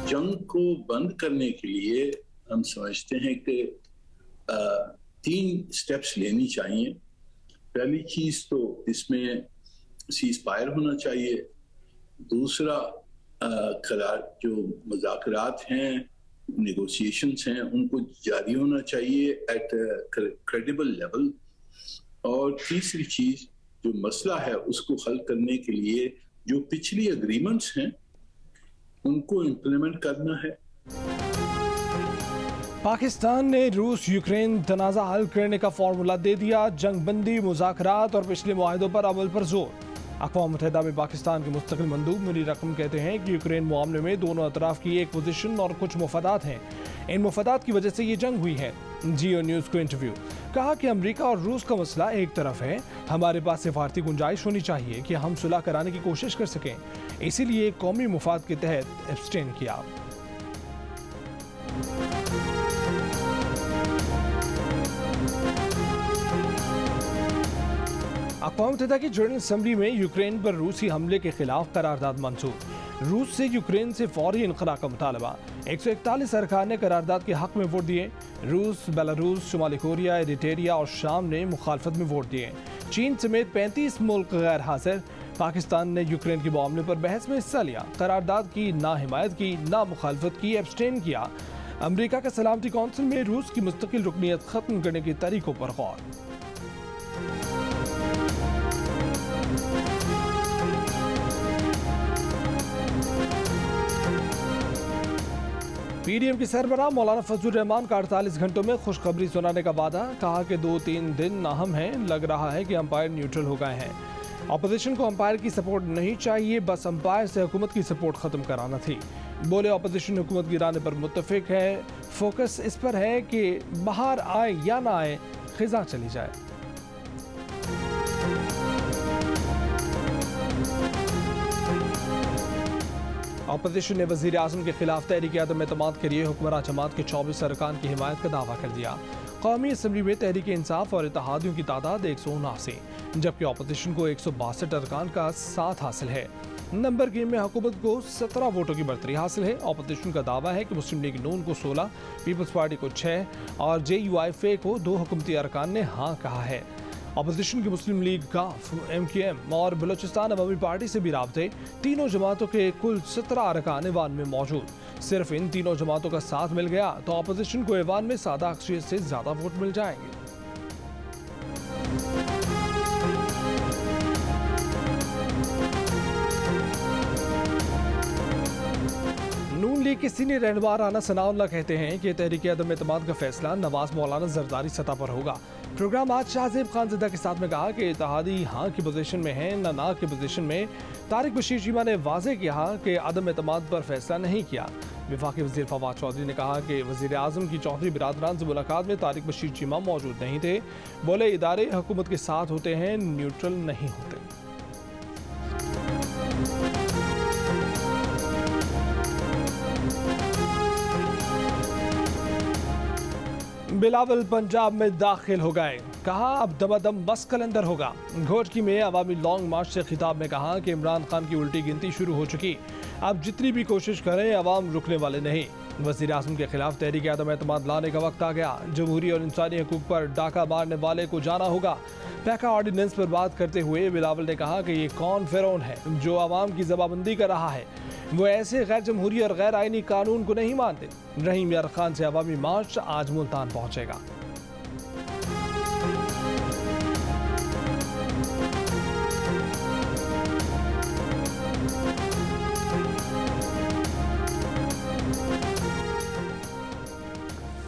जंग को बंद करने के लिए हम समझते हैं कि 3 स्टेप्स लेनी चाहिए। पहली चीज तो इसमें सीज फायर होना चाहिए। दूसरा, करार जो मुज़ाकरात हैं, नेगोशिएशंस हैं, उनको जारी होना चाहिए एट क्रेडिबल लेवल। और तीसरी चीज, जो मसला है उसको हल करने के लिए जो पिछली एग्रीमेंट्स हैं उनको इम्प्लीमेंट करना है। पाकिस्तान ने रूस यूक्रेन तनाज़ा हल करने का फॉर्मूला दे दिया। जंग बंदी, मुज़ाकरात और पिछले मुआहदों पर अमल पर जोर। अक़वाम मुत्तहिदा में पाकिस्तान के मुस्तकिल मंदूब मीर रकम कहते हैं कि यूक्रेन मामले में दोनों अतराफ की एक पोजीशन और कुछ मुफादात हैं। इन मुफादात की वजह से ये जंग हुई है। जियो न्यूज़ को इंटरव्यू, कहा कि अमेरिका और रूस का मसला एक तरफ है, हमारे पास सिफारती गुंजाइश होनी चाहिए कि हम सुलह कराने की कोशिश कर सकें, इसीलिए कौमी मुफाद के तहत एब्सटेन किया। अक़वाम मुत्तहिदा की जनरल असम्बली में यूक्रेन पर रूसी हमले के खिलाफ करारदाद मंजूर। रूस से यूक्रेन से फौरी इनखला का मुतालबा। 141 अरकान ने करारदाद के हक में वोट दिए। रूस, बेलारूस, शुमाली कोरिया, एरिट्रिया और शाम ने मुखालफत में वोट दिए। चीन समेत 35 मुल्क गैर हाजिर। पाकिस्तान ने यूक्रेन के मामले पर बहस में हिस्सा लिया। करारदाद की ना हिमायत की, ना मुखालफत की, एब्सटेन किया। अमरीका का सलामती कौंसिल में रूस की मुस्तकिल रुकनीत खत्म करने के तरीकों पर गौर। पीडीएम की सरबराह मौलाना फजलुर रहमान का 48 घंटों में खुशखबरी सुनाने का वादा। कहा कि 2-3 दिन अहम हैं, लग रहा है कि अंपायर न्यूट्रल हो गए हैं। अपोजिशन को अंपायर की सपोर्ट नहीं चाहिए, बस अंपायर से हुकूमत की सपोर्ट खत्म कराना थी। बोले अपोजिशन हुकूमत गिराने पर मुत्तफिक है, फोकस इस पर है कि बाहर आए या ना आए, खिजा चली जाए। अपोजिशन ने वज़ीर आज़म के खिलाफ तहरीक अदम एतमाद के लिए हुक्मरान जमात के 24 अरकान की हिमायत का दावा कर दिया। कौमी असम्बली में तहरीक इंसाफ और इत्तेहादियों की तादाद 179, जबकि अपोजिशन को 162 अरकान का साथ हासिल है। नंबर गेम में हुकूमत को 17 वोटों की बढ़तरी हासिल है। अपोजिशन का दावा है कि मुस्लिम लीग नून को 16, पीपल्स पार्टी को 6 और JUIFA को 2 हुकूमती अरकान ने हाँ कहा है। अपोजिशन की मुस्लिम लीग काफ, MKM और बलोचिस्तान अवामी पार्टी से भी राब्ते। तीनों जमातों के कुल 17 अरकान ऐवान में मौजूद। सिर्फ इन तीनों जमातों का साथ मिल गया तो अपोजिशन को ऐवान में सादा अक्सरियत से ज्यादा वोट मिल जाएंगे। नून लीग के सीनियर रहनुमा राना सनाउल्लाह कहते हैं कि तहरीक अदम एतमाद का फैसला नवाज मौलाना जरदारी सतह पर होगा। प्रोग्राम आज शाहजेब खानज़दा के साथ में कहा कि इत्तेहादी हाँ की पोजीशन में है, ना की पोजीशन में। तारिक बशीर चीमा ने वाज़े किया कि अदम एतमाद पर फैसला नहीं किया। वफाकी वज़ीर फवाद चौधरी ने कहा कि वज़ीर आज़म की चौधरी बिरादरान से मुलाकात में तारिक बशीर चीमा मौजूद नहीं थे। बोले इदारे हुकूमत के साथ होते हैं, न्यूट्रल नहीं होते। बिलावल पंजाब में दाखिल हो गए। कहा अब दमादम बस कलंदर होगा। घोटकी में अवामी लॉन्ग मार्च से खिताब में कहा कि इमरान खान की उल्टी गिनती शुरू हो चुकी, अब जितनी भी कोशिश करें अवाम रुकने वाले नहीं। वज़ीर आज़म के खिलाफ तहरीक अदम एतमाद लाने का वक्त आ गया। जमहूरी और इंसानी हकूक पर डाका मारने वाले को जाना होगा। पैका ऑर्डिनेंस पर बात करते हुए बिलावल ने कहा कि ये कौन फिरौन है जो आवाम की जबाबंदी कर रहा है। वो ऐसे गैर जमहूरी और गैर आईनी कानून को नहीं मानते। रहीम यार खान से अवामी मार्च आज मुल्तान पहुंचेगा।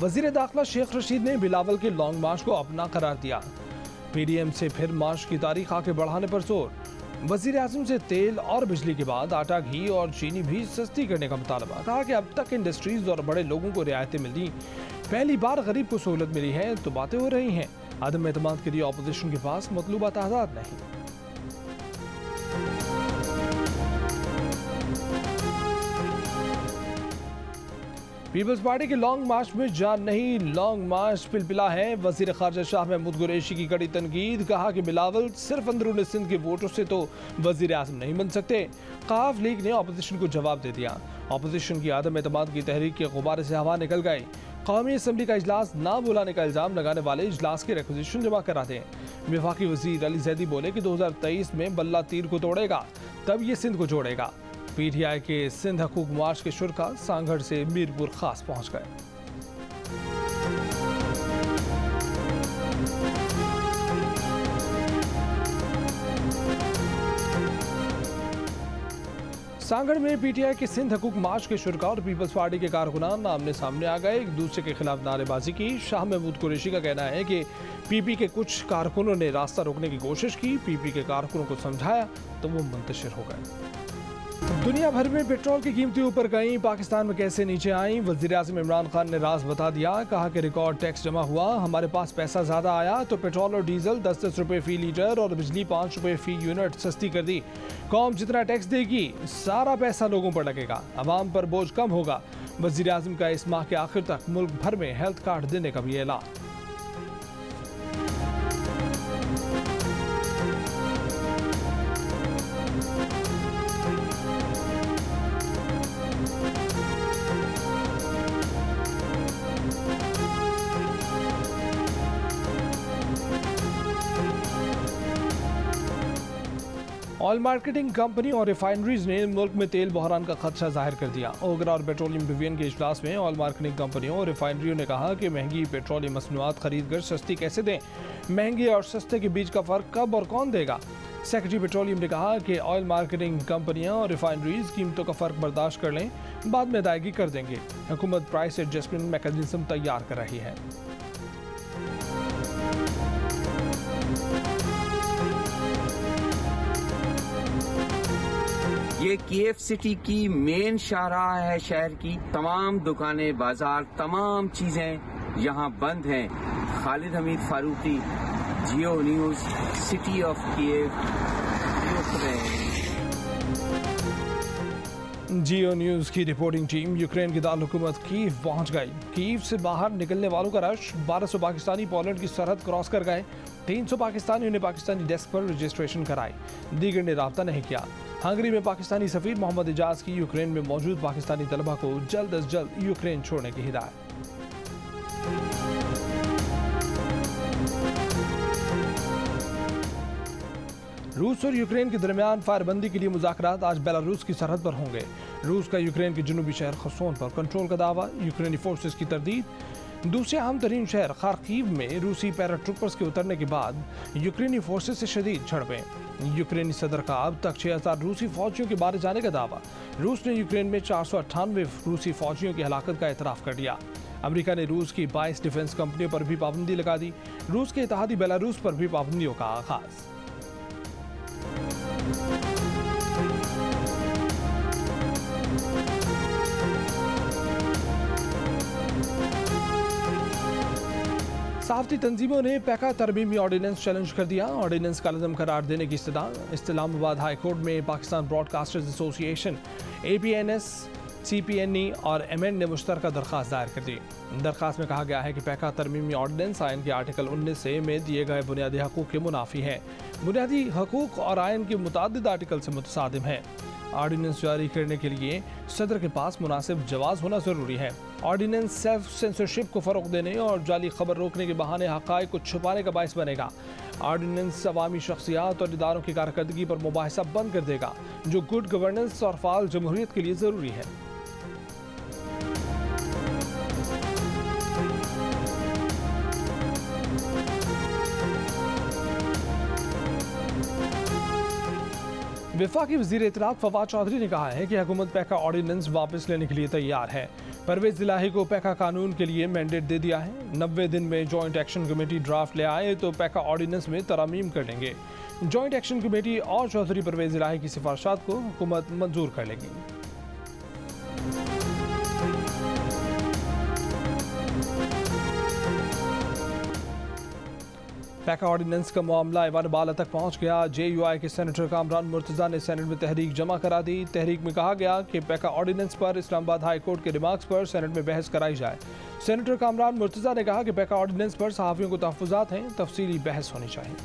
वज़ीर दाखिला शेख रशीद ने बिलावल के लॉन्ग मार्च को अपना करार दिया। PDM से फिर मार्च की तारीख आगे बढ़ाने पर जोर। वज़ीर आज़म से तेल और बिजली के बाद आटा, घी और चीनी भी सस्ती करने का मुतालबा। कहा कि अब तक इंडस्ट्रीज और बड़े लोगों को रियायतें मिली, पहली बार गरीब को सहूलत मिली है तो बातें हो रही हैं। अदम एतमाद के लिए अपोजिशन के पास मतलूबा तादाद नहीं। पीपल्स पार्टी के लॉन्ग मार्च में जान नहीं, लॉन्ग मार्च पिलपिला है। वजीर खारजा शाह महमूद कुरैशी की कड़ी तनकीद, कहा कि बिलावल सिर्फ अंदरूनी सिंध के वोटों से तो वजीर आज़म नहीं बन सकते। काफ लीग ने अपोजिशन को जवाब दे दिया। अपोजिशन की आदम एतमाद की तहरीक के गुब्बारे से हवा निकल गई। कौमी असम्बली का इजलास ना बुलाने का इल्जाम लगाने वाले इजलास की रिक्विजिशन जमा करा दें। वफाकी वजीर अली जैदी बोले कि 2023 में बल्ला तीर को तोड़ेगा, तब ये सिंध को जोड़ेगा। पीटीआई के सिंध हकूक मार्च के शुरा सांगढ़ से मीरपुर खास पहुंच गए। सांगढ़ में पीटीआई के सिंध हकूक मार्च के शुरा और पीपल्स पार्टी के कारकुनान आमने सामने आ गए, एक दूसरे के खिलाफ नारेबाजी की। शाह महमूद कुरैशी का कहना है कि पीपी के कुछ कारकुनों ने रास्ता रोकने की कोशिश की, पीपी के कारकुनों को समझाया तो वो मुंतशिर हो गए। दुनिया भर में पेट्रोल की कीमतें ऊपर गईं, पाकिस्तान में कैसे नीचे आईं? वज़ीर आज़म इमरान खान ने राज बता दिया, कहा कि रिकॉर्ड टैक्स जमा हुआ, हमारे पास पैसा ज़्यादा आया तो पेट्रोल और डीजल 10-10 रुपये फ़ी लीटर और बिजली 5 रुपये फ़ी यूनिट सस्ती कर दी। कौम जितना टैक्स देगी सारा पैसा लोगों पर लगेगा, आवाम पर बोझ कम होगा। वज़ीर आज़म का इस माह के आखिर तक मुल्क भर में हेल्थ कार्ड देने का भी ऐलान। ऑयल मार्केटिंग कंपनी और रिफाइनरीज ने मुल्क में तेल बहरान का खदशा जाहिर कर दिया। ओगरा और पेट्रोलियम डिवीजन के इजलास में ऑयल मार्केटिंग कंपनियों और रिफाइनरियों ने कहा कि महंगी पेट्रोलियम मसनूआत खरीद कर सस्ती कैसे दें, महंगे और सस्ते के बीच का फर्क कब और कौन देगा। सेक्रेटरी पेट्रोलियम ने कहा कि ऑयल मार्केटिंग कंपनियां और रिफाइनरीज कीमतों का फर्क बर्दाश्त कर लें, बाद में अदायगी कर देंगे। हुकूमत प्राइस एडजस्टमेंट मैकेनिज्म तैयार कर रही है। ये कीव सिटी की मेन शाहराह है। शहर की तमाम दुकानें, बाजार, तमाम चीजें यहाँ बंद हैं। Khalid Hameed Farooqui, Geo News, city of Kyiv. Geo News की रिपोर्टिंग टीम यूक्रेन की दारकूमत कीव पहुंच गई। कीव से बाहर निकलने वालों का रश, 1200 पाकिस्तानी पोलैंड की सरहद क्रॉस कर गए। 300 पाकिस्तानियों ने पाकिस्तानी डेस्क पर रजिस्ट्रेशन कराई, दीगर ने राब्ता नहीं किया। हंगरी में पाकिस्तानी सफीर मोहम्मद इजाज की यूक्रेन में मौजूद पाकिस्तानी तलबा को जल्द अज जल्द यूक्रेन छोड़ने की हिदायत। रूस और यूक्रेन के दरमियान फायरबंदी के लिए मुज़ाकरात आज बेलारूस की सरहद पर होंगे। रूस का यूक्रेन के जनूबी शहर खरसोन पर कंट्रोल का दावा, यूक्रेनी फोर्सेस की तरदीद। दूसरे अहम तरीन शहर खार्किव में रूसी पैराट्रूपर्स के उतरने के बाद यूक्रेनी फोर्सेस से शदीद झड़पें। यूक्रेनी सदर का अब तक 6000 रूसी फौजियों के मारे जाने का दावा। रूस ने यूक्रेन में 498 रूसी फौजियों की हलाकत का एतराफ़ कर दिया। अमेरिका ने रूस की 22 डिफेंस कंपनियों पर भी पाबंदी लगा दी। रूस के इत्तेहादी बेलारूस पर भी पाबंदियों का आगाज। सहाफ़ती तंजीमों ने पैका तरमीमी ऑर्डिनेंस चैलेंज कर दिया। ऑर्डिनेंस का लज़म करार देने की इस्लामाबाद हाई कोर्ट में Pakistan broadcasters association, APNS, CPNE और MN ने मुश्तरका दरख्वास्त दायर कर दी। दरख्वास्त में कहा गया है कि पैका तरमीमी ऑर्डिनेंस आयन के आर्टिकल 19A में दिए गए बुनियादी हकूक़ के मुनाफी है। बुनियादी हकूक़ और आयन के मुतादिद आर्टिकल से मुतसादिम है। ऑर्डिनेंस जारी करने के लिए सदर के पास मुनासिब जवाज़ होना ज़रूरी है। ऑर्डिनेंस सेल्फ सेंसरशिप को फ़रोग़ देने और जाली खबर रोकने के बहाने हक़ाइक़ को छुपाने का बाइस बनेगा। ऑर्डिनेंस अवामी शख्सियात और इदारों की कारकर्दगी पर मुबाहिसा बंद कर देगा, जो गुड गवर्नेंस और फ़ाल जमहूरियत के लिए ज़रूरी है। वफाकी वज़ीर इत्तलात फवाद चौधरी ने कहा है कि हुकूमत पैका ऑर्डिनेंस वापस लेने के लिए तैयार है। परवेज़ इलाही को पैका कानून के लिए मैंडेट दे दिया है। 90 दिन में जॉइंट एक्शन कमेटी ड्राफ्ट ले आए तो पैका ऑर्डिनेंस में तरमीम कर लेंगे। जॉइंट एक्शन कमेटी और चौधरी परवेज़ इलाही की सिफारिशात को हुकूमत मंजूर कर लेगी। पैका ऑर्डिनेंस का मामला ऐवान बाला तक पहुंच गया। JUI के सेनेटर कामरान मुर्तज़ा ने सेनेट में तहरीक जमा करा दी। तहरीक में कहा गया कि पैका ऑर्डिनेंस पर इस्लामाबाद हाई कोर्ट के रिमार्क्स पर सेनेट में बहस कराई जाए। सेनेटर कामरान मुर्तज़ा ने कहा कि पैका ऑर्डिनेंस पर सहाफ़ियों को तहफ़्फ़ुज़ात हैं, तफसीली बहस होनी चाहिए।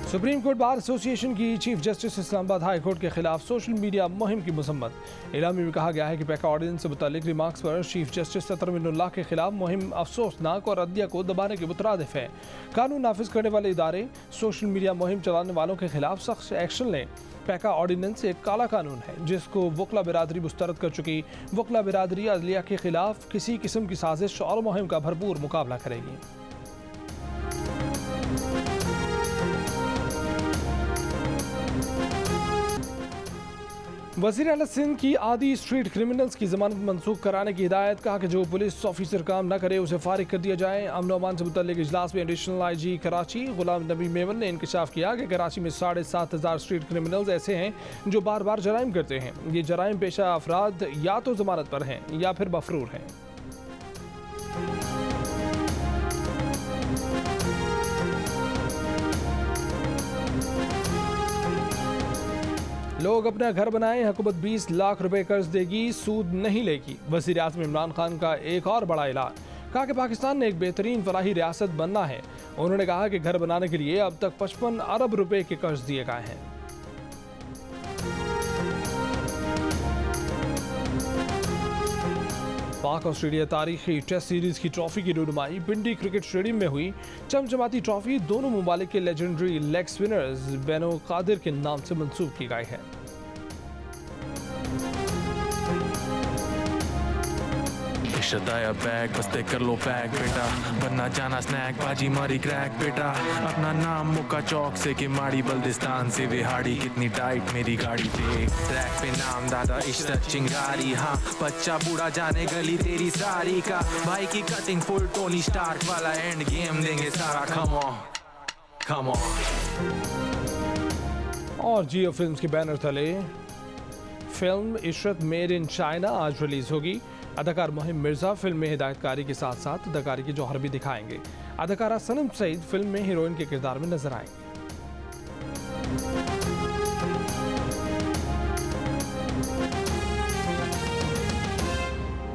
सुप्रीम कोर्ट बार एसोसिएशन की chief justice Islamabad high court के खिलाफ सोशल मीडिया मुहिम की मजम्मत। इलामी में कहा गया है कि पैका ऑर्डिनेंस से मुतालिक रिमार्क्स पर चीफ जस्टिस सतर मिनुल्लाह के खिलाफ मुहिम अफसोसनाक और अदलिया को दबाने के मुतरादिफ है। कानून नाफिज करने वाले इदारे सोशल मीडिया मुहिम चलाने वालों के खिलाफ सख्त एक्शन लें। पैका ऑर्डिनेंस एक काला कानून है जिसको वकला बिरादरी मुस्तरद कर चुकी। वकला बिरादरी अदलिया के खिलाफ किसी किस्म की साजिश और मुहिम का भरपूर मुकाबला करेगी। वज़ीर आला सिंध की आदि स्ट्रीट क्रिमिनल्स की जमानत मनसूख कराने की हिदायत। कहा कि जो पुलिस ऑफिसर काम न करे उसे फारिग कर दिया जाए। अमन अमान से मुतल्लिक इजलास में एडिशनल IG कराची गुलाम नबी मेमन ने इंकशाफ किया कि कराची में 7,500 स्ट्रीट क्रिमिनल्स ऐसे हैं जो बार बार जराइम करते हैं। ये जराइम पेशा अफराद या तो जमानत पर हैं या फिर मफरूर हैं। लोग अपना घर बनाएं, हुकूमत 20 लाख रुपए कर्ज देगी, सूद नहीं लेगी। वज़ीर आज़म इमरान खान का एक और बड़ा ऐलान। कहा कि पाकिस्तान ने एक बेहतरीन फलाही रियासत बनना है। उन्होंने कहा कि घर बनाने के लिए अब तक 55 अरब रुपए के कर्ज दिए गए हैं। पाक ऑस्ट्रेलिया तारीखी टेस्ट सीरीज की ट्रॉफी की रुनुमाई पिंडी क्रिकेट स्टेडियम में हुई। चमचमाती ट्रॉफी दोनों ममालिक के लेजेंडरी लेग स्पिनर्स बेनो कादिर के नाम से मंसूब की गई है। शदाया बैग बस्ते कर लो पैक बेटा, बनना जाना स्नैक बाजी मारी क्रैक बेटा। अपना नाम मुक्का चौक से कि माड़ी बल्दिस्तान से विहाड़ी, कितनी टाइट मेरी गाड़ी पे ट्रैक पे नाम दादा इश्रत चिंगारी। हाँ बच्चा बूढ़ा जाने गली तेरी सारी का, भाई की कटिंग फुल टोनी स्टार्क वाला एंड गेम देंगे सारा। Come on come on. और जियो फिल्म्स के बैनर तले film Ishrat made in China आज रिलीज होगी। अदाकार मुहिम मिर्जा फिल्म में हिदायतकारी के साथ साथ अदाकारी के जौहर भी दिखाएंगे। अदाकारा सनम सईद फिल्म में हीरोइन के किरदार में नजर आएंगे।